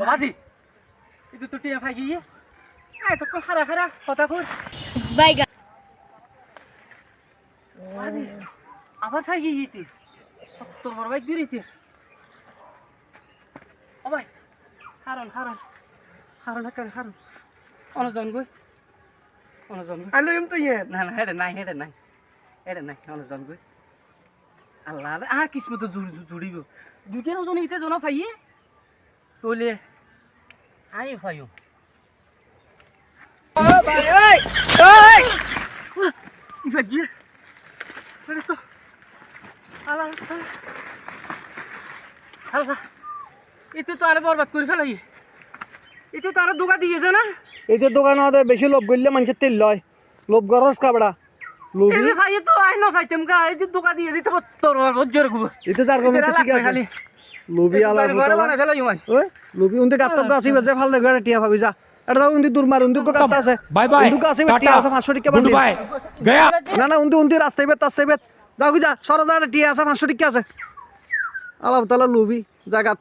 বাজি itu tuh dia pagi ya itu kok hara-hara kota kur Baik. বাজি আবার pagi itu তোর বড় ভাই বিরিতে ও ভাই হারন অনজন গই আলুম তো ইয়ে না হেডে নাই অনজন গই আল্লাহ আর কিসমত জুড়িব দুকে ওজন ইতে জন পাইয়ে তোলে আই পাইও ও ভাই ওই ইফাজি আরে তো আল্লাহ এতে তো আর বরবাদ করে ফেলাই এতে তো আর দোকা দিয়েছে না এই যে দোকান হতে বেশি লোভ করলে মানুষের তেল লয় লোভ গরস কাবড়া লোভি এই ভাই তো আই না পাইতাম গা এই যে দোকা দিয়ে দিতে তোর জোরে গুব এতে তার কোনো ঠিক আছে লোভি আলা ঘরে বানা ফেলাই ভাই ওই লোভি উনতে গাত্তব গাছি বেজে ফাল দে গড়ে টিয়া পাবি যা এটা দাও উনতি দূর মার উনতি কো কাটা আছে বাই বাই উনতি আছে টিয়া আছে 500 টাকা বান্দি বাই গয়া না উনতি রাস্তায় বেত যাও কি যা সরো যা টিয়া আছে 500 টাকা আছে আল্লাহ তাআলা লোভি জায়গা